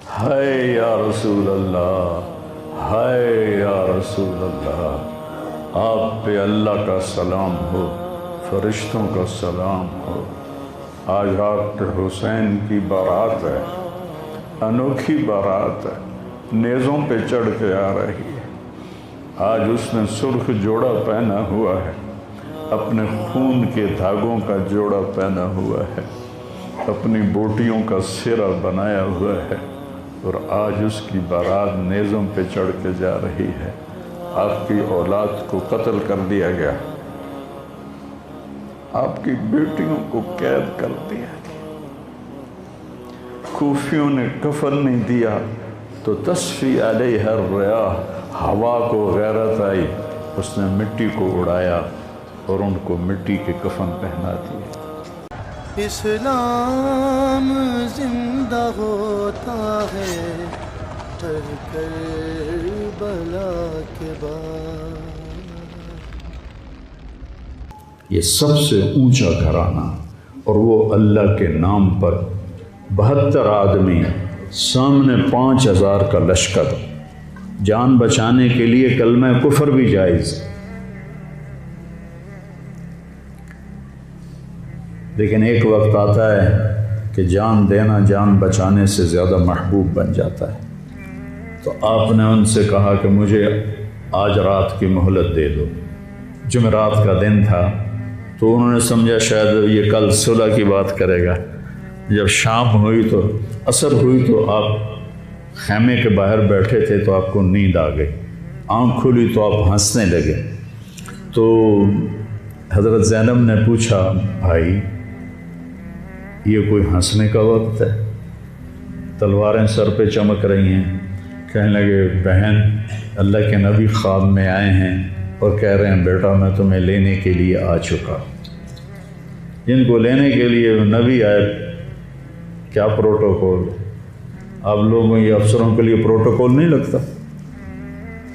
ہائے یا رسول اللہ، ہائے یا رسول اللہ، آپ پہ اللہ کا سلام ہو، فرشتوں کا سلام ہو۔ آج ڈاکٹر حسین کی بارات ہے، انوکھی بارات ہے، نیزوں پہ چڑھ کے آ رہی ہے۔ آج اس نے سرخ جوڑا پہنا ہوا ہے، اپنے خون کے دھاگوں کا جوڑا پہنا ہوا ہے، اپنی بوٹیوں کا سرہ بنایا ہوا ہے، اور آج اس کی بارات نیزوں پہ چڑھ کے جا رہی ہے۔ آپ کی اولاد کو قتل کر دیا گیا، آپ کی بیٹیوں کو قید کر دیا گیا، کوفیوں نے کفن نہیں دیا تو تصفی علیہ الریاح، ہوا کو غیرت آئی، اس نے مٹی کو اڑایا اور ان کو مٹی کے کفن پہنا دیا۔ اسلام زندہ ہوتا ہے ہر کربلا کے بعد۔ یہ سب سے اونچا گھرانہ، اور وہ اللہ کے نام پر 72 آدمی، سامنے 5000 کا لشکر، جان بچانے کے لیے کلمہ کفر بھی جائز، لیکن ایک وقت آتا ہے کہ جان دینا جان بچانے سے زیادہ محبوب بن جاتا ہے۔ تو آپ نے ان سے کہا کہ مجھے آج رات کی مہلت دے دو۔ جمعرات کا دن تھا تو انہوں نے سمجھا شاید یہ کل صلح کی بات کرے گا۔ جب شام ہوئی تو عصر ہوئی تو آپ خیمے کے باہر بیٹھے تھے تو آپ کو نیند آ گئی، آنکھ کھلی تو آپ ہنسنے لگے۔ تو حضرت زینب نے پوچھا، بھائی یہ کوئی ہنسنے کا وقت ہے؟ تلواریں سر پہ چمک رہی ہیں۔ کہنے لگے، بہن اللہ کے نبی خواب میں آئے ہیں اور کہہ رہے ہیں بیٹا میں تمہیں لینے کے لیے آ چکا۔ جن کو لینے کے لیے نبی آئے، کیا پروٹوکول؟ آپ لوگوں یہ افسروں کے لیے پروٹوکول نہیں لگتا؟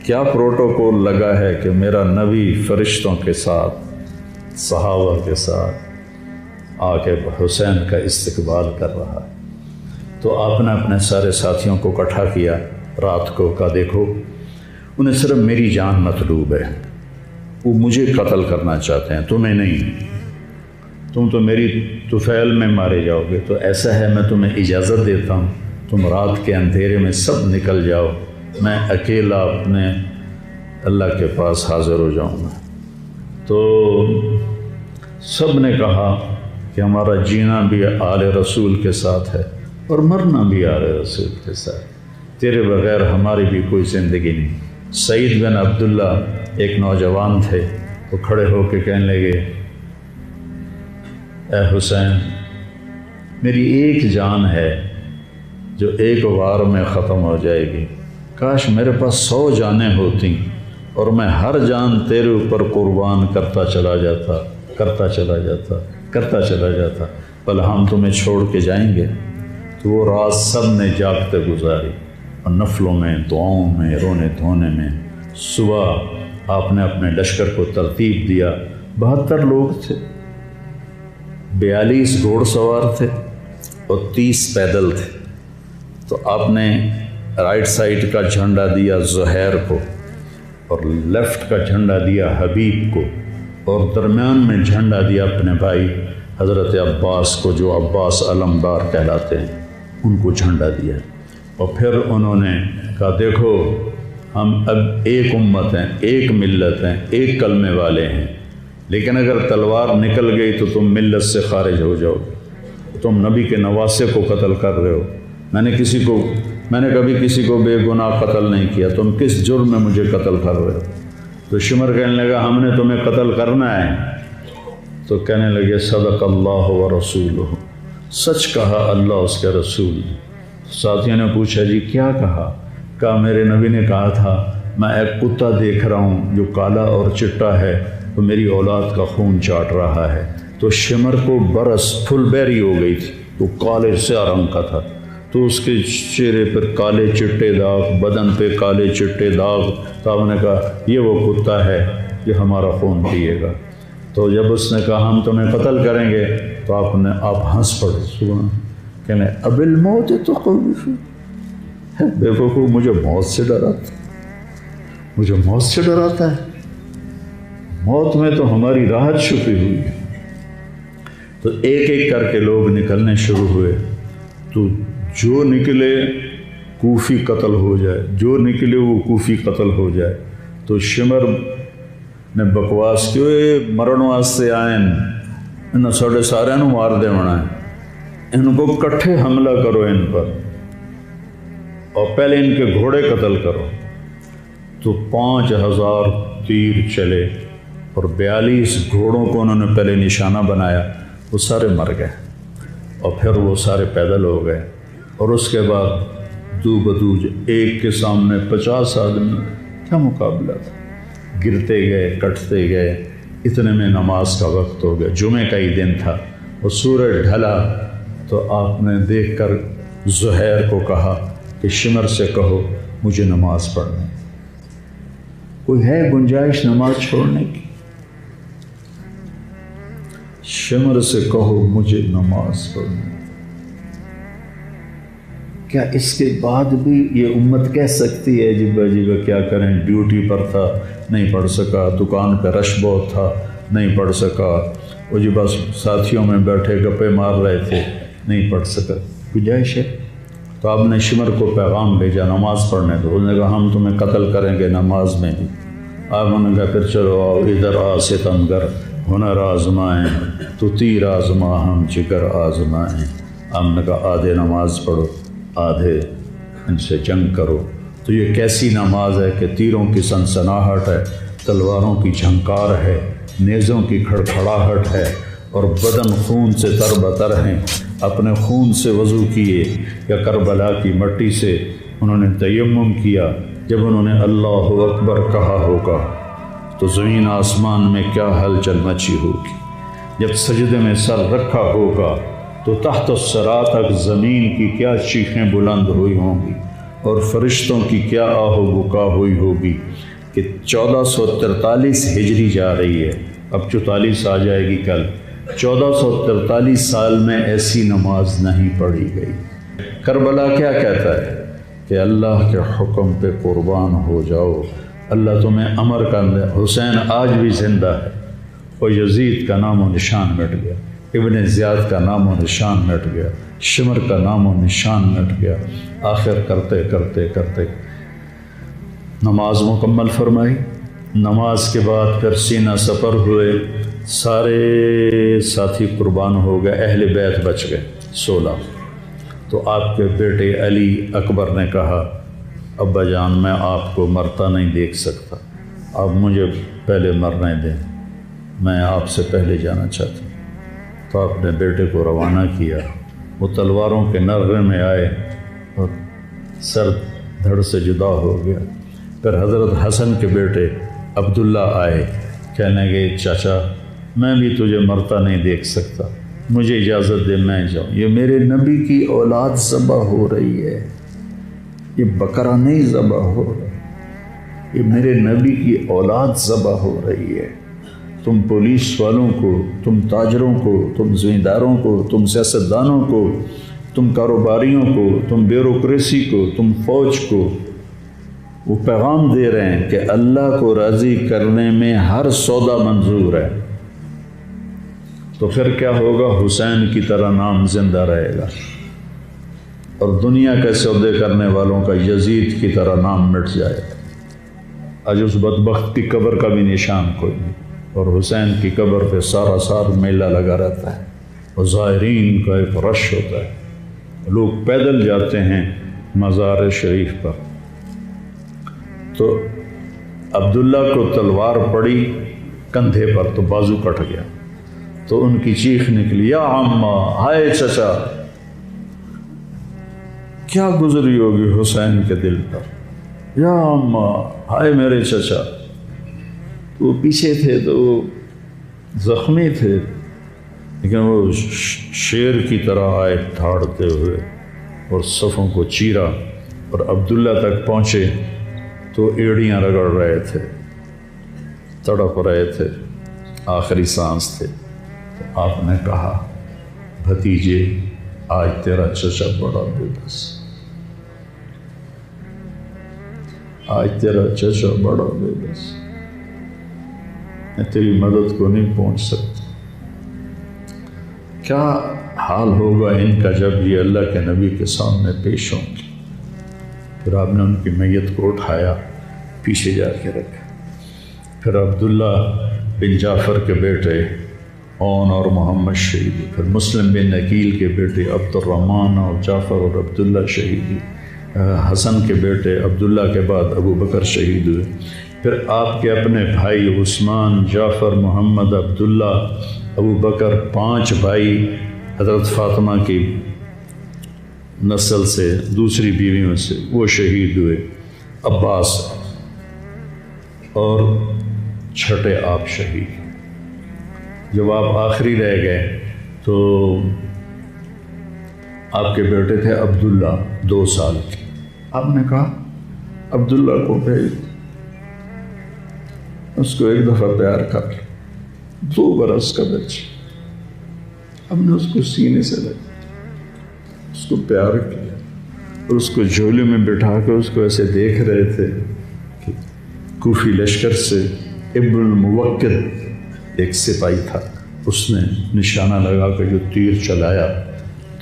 کیا پروٹوکول لگا ہے کہ میرا نبی فرشتوں کے ساتھ، صحابہ کے ساتھ آ کے حسین کا استقبال کر رہا ہے۔ تو آپ نے اپنے سارے ساتھیوں کو اکٹھا کیا رات کو، کہا دیکھو انہیں صرف میری جان مطلوب ہے، وہ مجھے قتل کرنا چاہتے ہیں، تمہیں نہیں۔ تم تو میری طفیل میں مارے جاؤ گے، تو ایسا ہے میں تمہیں اجازت دیتا ہوں، تم رات کے اندھیرے میں سب نکل جاؤ، میں اکیلا اپنے اللہ کے پاس حاضر ہو جاؤں گا۔ تو سب نے کہا کہ ہمارا جینا بھی آل رسول کے ساتھ ہے اور مرنا بھی آل رسول کے ساتھ، تیرے بغیر ہماری بھی کوئی زندگی نہیں۔ سعید بن عبداللہ ایک نوجوان تھے، وہ کھڑے ہو کے کہنے لگے، اے حسین میری ایک جان ہے جو ایک وار میں ختم ہو جائے گی، کاش میرے پاس 100 جانیں ہوتی اور میں ہر جان تیرے اوپر قربان کرتا چلا جاتا، بل ہم تمہیں چھوڑ کے جائیں گے۔ تو وہ رات سب نے جاگتے گزاری، اور نفلوں میں، دعاؤں میں، رونے دھونے میں۔ صبح آپ نے اپنے لشکر کو ترتیب دیا، 72 لوگ تھے، 42 گھوڑ سوار تھے اور 30 پیدل تھے۔ تو آپ نے رائٹ سائڈ کا جھنڈا دیا زہیر کو، اور لیفٹ کا جھنڈا دیا حبیب کو، اور درمیان میں جھنڈا دیا اپنے بھائی حضرت عباس کو، جو عباس علمدار کہلاتے ہیں، ان کو جھنڈا دیا۔ اور پھر انہوں نے کہا دیکھو ہم اب ایک امت ہیں، ایک ملت ہیں، ایک کلمے والے ہیں، لیکن اگر تلوار نکل گئی تو تم ملت سے خارج ہو جاؤ گے، تم نبی کے نواسے کو قتل کر رہے ہو، میں نے کبھی کسی کو بے گناہ قتل نہیں کیا، تم کس جرم میں مجھے قتل کر رہے ہو؟ تو شمر کہنے لگا ہم نے تمہیں قتل کرنا ہے۔ تو کہنے لگے صدق اللہ و رسولہ، سچ کہا اللہ اس کے رسول۔ ساتھیوں نے پوچھا جی کیا کہا میرے نبی نے کہا تھا میں ایک کتا دیکھ رہا ہوں جو کالا اور چٹا ہے، تو میری اولاد کا خون چاٹ رہا ہے۔ تو شمر کو برس پھل بیری ہو گئی تھی، تو کالے سیاہ رنگ کا تھا، تو اس کے چہرے پر کالے چٹے داغ، بدن پہ کالے چٹے داغ۔ تو آپ نے کہا یہ وہ کتا ہے جو ہمارا خون پیے گا۔ تو جب اس نے کہا ہم تمہیں قتل کریں گے تو آپ ہنس پڑے، سبحان، کہنے اب الموت تو بے وقوف مجھے موت سے ڈراتا، مجھے موت سے ڈراتا ہے، موت میں تو ہماری راحت چھپی ہوئی ہے۔ تو ایک ایک کر کے لوگ نکلنے شروع ہوئے، تو جو نکلے کوفی قتل ہو جائے، جو نکلے وہ کوفی قتل ہو جائے۔ تو شمر نے بکواس کی، مرن واسطے آئے انہوں ساڑھے سارے نو مار دے ہونا ہے، ان کو کٹھے حملہ کرو ان پر، اور پہلے ان کے گھوڑے قتل کرو۔ تو 5000 تیر چلے اور 42 گھوڑوں کو انہوں نے پہلے نشانہ بنایا، وہ سارے مر گئے، اور پھر وہ سارے پیدل ہو گئے۔ اور اس کے بعد دو بدو ایک کے سامنے 50 آدمی، کیا مقابلہ تھا، گرتے گئے کٹتے گئے۔ اتنے میں نماز کا وقت ہو گیا، جمعے کا ہی دن تھا، اور سورج ڈھلا۔ تو آپ نے دیکھ کر زہیر کو کہا کہ شمر سے کہو مجھے نماز پڑھنے، کوئی ہے گنجائش نماز چھوڑنے کی؟ شمر سے کہو مجھے نماز پڑھنے۔ کیا اس کے بعد بھی یہ امت کہہ سکتی ہے جی باجی کیا کریں، ڈیوٹی پر تھا نہیں پڑھ سکا، دکان پہ رش بہت تھا نہیں پڑھ سکا، وہ جی بس ساتھیوں میں بیٹھے گپے مار رہے تھے نہیں پڑھ سکا، گنجائش ہے؟ تو آپ نے شمر کو پیغام بھیجا نماز پڑھنے دو، انہوں نے کہا ہم تمہیں قتل کریں گے نماز میں بھی۔ آپ نے کہا پھر چلو آؤ ادھر آ ستمگر، ہنر آزمائیں تو تیر آزما ہم جگر آزمائیں۔ آپ نے کہا آدھے نماز پڑھو آدھے ان سے جنگ کرو۔ تو یہ کیسی نماز ہے کہ تیروں کی سنسناہٹ ہے، تلواروں کی جھنکار ہے، نیزوں کی کھڑکھڑاہٹ ہے، اور بدن خون سے تر بتر ہیں۔ اپنے خون سے وضو کیے یا کربلا کی مٹی سے انہوں نے تیمم کیا۔ جب انہوں نے اللہ اکبر کہا ہوگا تو زمین آسمان میں کیا ہلچل مچی ہوگی، جب سجدے میں سر رکھا ہوگا تو تحت الثری تک زمین کی کیا چیخیں بلند ہوئی ہوں گی، اور فرشتوں کی کیا آہ و بکا ہوئی ہوگی کہ 1443 ہجری جا رہی ہے، اب 44 آ جائے گی کل۔ 1443 سال میں ایسی نماز نہیں پڑھی گئی۔ کربلا کیا کہتا ہے کہ اللہ کے حکم پہ قربان ہو جاؤ، اللہ تمہیں امر کر دے۔ حسین آج بھی زندہ ہے، اور یزید کا نام و نشان مٹ گیا، ابن زیاد کا نام و نشان مٹ گیا، شمر کا نام و نشان مٹ گیا۔ آخر کرتے کرتے کرتے نماز مکمل فرمائی۔ نماز کے بعد پھر سینہ سپر ہوئے، سارے ساتھی قربان ہو گئے، اہل بیت بچ گئے 16۔ تو آپ کے بیٹے علی اکبر نے کہا ابا جان میں آپ کو مرتا نہیں دیکھ سکتا، آپ مجھے پہلے مرنے دیں، میں آپ سے پہلے جانا چاہتا ہوں۔ تو آپ نے بیٹے کو روانہ کیا، وہ تلواروں کے نغمے میں آئے اور سر دھڑ سے جدا ہو گیا۔ پھر حضرت حسن کے بیٹے عبداللہ آئے، کہنے لگے چاچا میں بھی تجھے مرتا نہیں دیکھ سکتا، مجھے اجازت دے میں جاؤں، یہ میرے نبی کی اولاد ذبح ہو رہی ہے، یہ بکرا نہیں ذبح ہو رہا، یہ میرے نبی کی اولاد ذبح ہو رہی ہے۔ تم پولیس والوں کو، تم تاجروں کو، تم زمینداروں کو، تم سیاستدانوں کو، تم کاروباریوں کو، تم بیوروکریسی کو، تم فوج کو وہ پیغام دے رہے ہیں کہ اللہ کو راضی کرنے میں ہر سودا منظور ہے۔ تو پھر کیا ہوگا؟ حسین کی طرح نام زندہ رہے گا، اور دنیا کے سودے کرنے والوں کا یزید کی طرح نام مٹ جائے گا۔ آج اس بدبخت کی قبر کا بھی نشان کوئی نہیں، اور حسین کی قبر پہ سارا سال میلہ لگا رہتا ہے، اور زائرین کا ایک رش ہوتا ہے، لوگ پیدل جاتے ہیں مزار شریف پر۔ تو عبداللہ کو تلوار پڑی کندھے پر تو بازو کٹ گیا، تو ان کی چیخ نکلی یا عمّا، ہائے چچا، کیا گزری ہوگی حسین کے دل پر، یا عمّا، ہائے میرے چچا۔ وہ پیچھے تھے تو وہ زخمی تھے، لیکن وہ شیر کی طرح آئے دھاڑتے ہوئے اور صفوں کو چیرا، اور عبداللہ تک پہنچے تو ایڑیاں رگڑ رہے تھے، تڑپ رہے تھے، آخری سانس تھے۔ تو آپ نے کہا بھتیجے آج تیرا چچا بڑا بے بس، آج تیرا چچا بڑا بے بس، میں تیری مدد کو نہیں پہنچ سکتا۔ کیا حال ہوگا ان کا جب یہ اللہ کے نبی کے سامنے پیش ہوں گے۔ پھر آپ نے ان کی میت کو اٹھایا، پیچھے جا کے رکھا۔ پھر عبداللہ بن جعفر کے بیٹے اون اور محمد شہید ہوئے۔ پھر مسلم بن عقیل کے بیٹے عبد الرحمن اور جعفر اور عبداللہ شہید ہوئے۔ حسن کے بیٹے عبداللہ کے بعد ابو بکر شہید ہوئے۔ پھر آپ کے اپنے بھائی عثمان، جعفر، محمد، عبداللہ، ابو بکر، 5 بھائی حضرت فاطمہ کی نسل سے، دوسری بیویوں سے، وہ شہید ہوئے۔ عباس اور چھٹے آپ شہید۔ جب آپ آخری رہ گئے تو آپ کے بیٹے تھے عبداللہ 2 سال کے۔ آپ نے کہا عبداللہ کو بھیج، اس کو ایک دفعہ پیار کر لیا۔ 2 برس کا بچہ، ہم نے اس کو سینے سے لگا، اس کو پیار کیا اور اس کو جھولے میں بٹھا کے اس کو ایسے دیکھ رہے تھے کہ کوفی لشکر سے ابن الموکل ایک سپاہی تھا، اس نے نشانہ لگا کے جو تیر چلایا،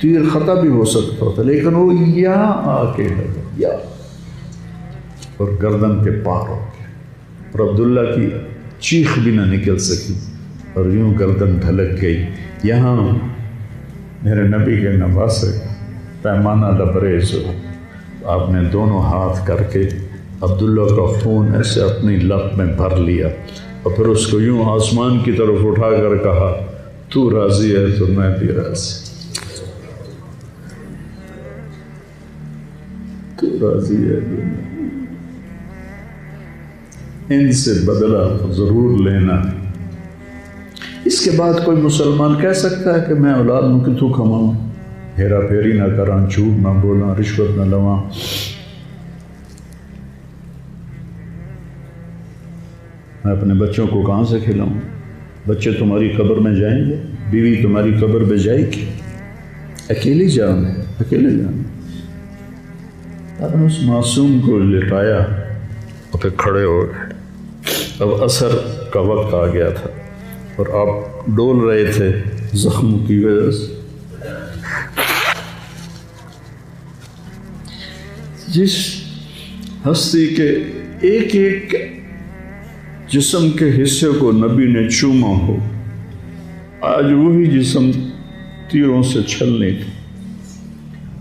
تیر خطا بھی ہو سکتا تھا لیکن وہ یہاں آ کے لگا، یا اور گردن کے پار ہو گیا، اور عبداللہ کی چیخ بھی نہ نکل سکی اور یوں گردن ڈھلک گئی۔ یہاں میرے نبی کے نواسے پیمانہ لبریز ہو، آپ نے دونوں ہاتھ کر کے عبداللہ کا خون ایسے اپنی لب میں بھر لیا اور پھر اس کو یوں آسمان کی طرف اٹھا کر کہا، تو راضی ہے تو میں بھی راضی، تو راضی ہے تو میں۔ ان سے بدلہ ضرور لینا۔ اس کے بعد کوئی مسلمان کہہ سکتا ہے کہ میں اولاد میں کتوں کماؤں، ہیرا پھیری نہ کراں، جھوٹ نہ بولاں، رشوت نہ لواں۔ میں اپنے بچوں کو کہاں سے کھلاؤں؟ بچے تمہاری قبر میں جائیں گے، بیوی تمہاری قبر میں جائے گی، اکیلی جان ہے، اکیلے جان۔ آپ نے اس معصوم کو لٹایا اور پھر کھڑے ہو گئے۔ اب عصر کا وقت آ گیا تھا اور آپ ڈول رہے تھے زخموں کی وجہ سے۔ جس ہستی کے ایک ایک جسم کے حصے کو نبی نے چوما ہو، آج وہی جسم تیروں سے چھلنی تھی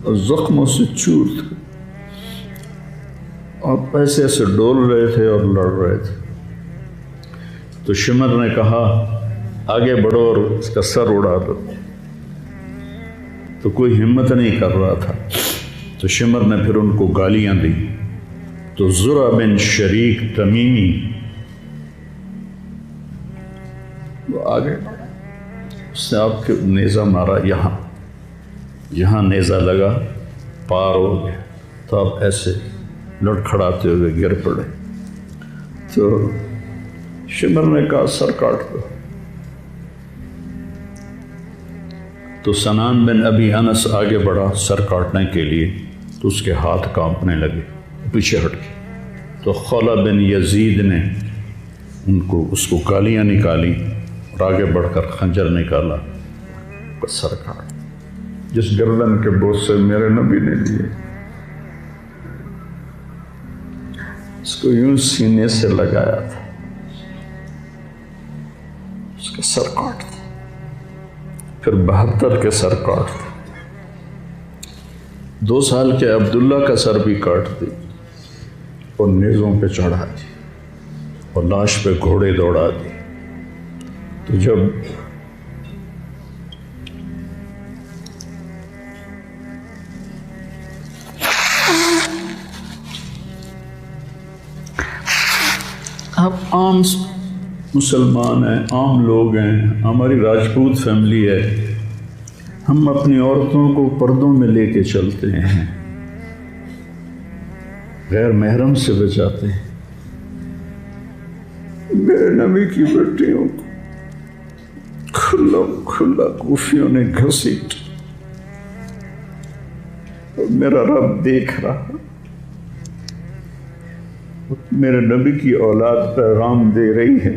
اور زخموں سے چور تھا۔ آپ ایسے ایسے ڈول رہے تھے اور لڑ رہے تھے تو شمر نے کہا آگے بڑھو اور اس کا سر اڑا دو، تو کوئی ہمت نہیں کر رہا تھا۔ تو شمر نے پھر ان کو گالیاں دی تو زرع بن شریک تمیمی وہ آگے اس نے آپ کے نیزہ مارا، یہاں نیزہ لگا، پار ہو گیا، تو آپ ایسے لڑکھڑاتے ہوئے گر پڑے۔ تو شمر نے کہا سر کاٹ دو، تو سنان بن ابی انس آگے بڑھا سر کاٹنے کے لیے، تو اس کے ہاتھ کانپنے لگے، پیچھے ہٹ گئے۔ تو خولہ بن یزید نے اس کو گالیاں نکالی اور آگے بڑھ کر خنجر نکالا، سر کاٹ۔ جس گردن کے بوسے میرے نبی نے لیے، اس کو یوں سینے سے لگایا تھا، اس کا سر کاٹ دیا۔ پھر 72 کے سر کاٹ دیا، 2 سال کے عبداللہ کا سر بھی کاٹ دی اور نیزوں پہ چڑھا دی اور لاش پہ گھوڑے دوڑا دی۔ تو جب آپ عام مسلمان ہیں، عام لوگ ہیں، ہماری راجپوت فیملی ہے، ہم اپنی عورتوں کو پردوں میں لے کے چلتے ہیں، غیر محرم سے بچاتے ہیں۔ میرے نبی کی بیٹیوں کو کھلا کوفیوں نے گھسیٹ، اور میرا رب دیکھ رہا، میرے نبی کی اولاد پیغام دے رہی ہے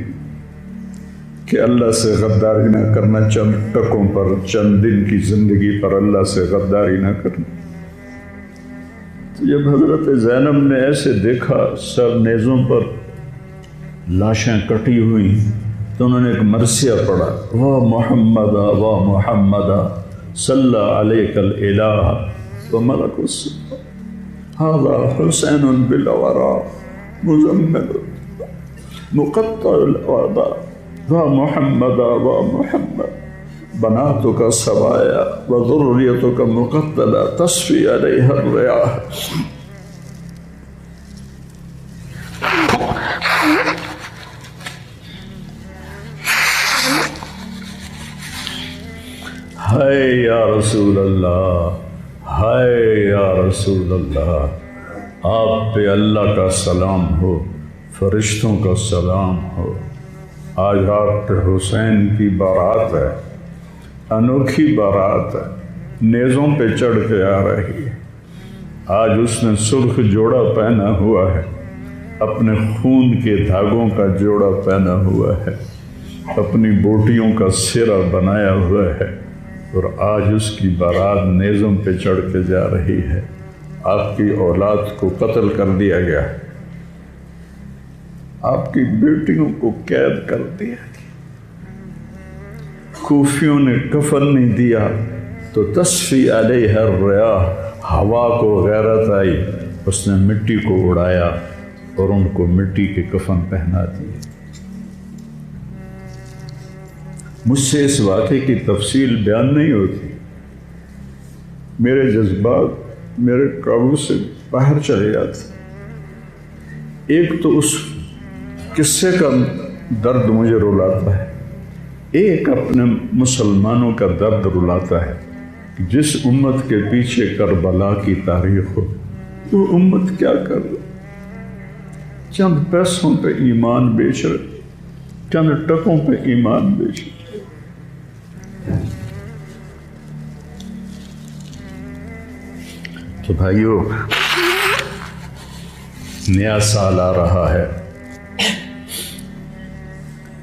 کہ اللہ سے غداری نہ کرنا، چند ٹکوں پر، چند دن کی زندگی پر اللہ سے غداری نہ کرنا۔ جب حضرت زینب نے ایسے دیکھا سر نیزوں پر لاشیں کٹی ہوئی تو انہوں نے ایک مرثیہ پڑھا، وا محمدا وا محمدا صلی علیک الالہ وملک السماء ھذا حسین بالورا مزمل مقطع الاعضاء وا محمدا وا محمد بناتک سبایا وذریتک مقتلہ تصفی علیہ الریاح۔ ہائے یا رسول اللہ، ہائے یا رسول اللہ، آپ پہ اللہ کا سلام ہو، فرشتوں کا سلام ہو۔ آج ڈاکٹر حسین کی بارات ہے، انوکھی بارات ہے، نیزوں پہ چڑھ کے آ رہی ہے۔ آج اس نے سرخ جوڑا پہنا ہوا ہے، اپنے خون کے دھاگوں کا جوڑا پہنا ہوا ہے، اپنی بوٹیوں کا سرا بنایا ہوا ہے، اور آج اس کی بارات نیزوں پہ چڑھ کے جا رہی ہے۔ آپ کی اولاد کو قتل کر دیا گیا، آپ کی بیٹیوں کو قید کر دیا گیا، کوفیوں نے کفن نہیں دیا تو تصفی علیہ الریاح، ہوا کو غیرت آئی، اس نے مٹی کو اڑایا اور ان کو مٹی کے کفن پہنا دیے۔ مجھ سے اس واقعے کی تفصیل بیان نہیں ہوتی، میرے جذبات میرے قابو سے باہر چلے جاتے۔ ایک تو اس قصے کا درد مجھے رلاتا ہے، ایک اپنے مسلمانوں کا درد رلاتا ہے کہ جس امت کے پیچھے کربلا کی تاریخ ہو، وہ امت کیا کر رہی؟ چند پیسوں پہ ایمان بیچ رہے، چند ٹکوں پہ ایمان بیچ رہے۔ تو بھائیو، نیا سال آ رہا ہے،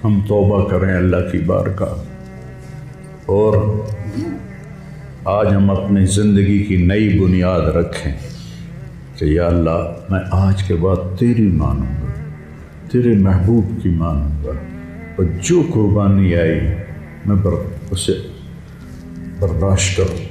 ہم توبہ کریں اللہ کی بارگاہ، اور آج ہم اپنی زندگی کی نئی بنیاد رکھیں کہ یا اللہ میں آج کے بعد تیری مانوں گا، تیرے محبوب کی مانوں گا، اور جو قربانی آئی میں اسے برداشت کروں۔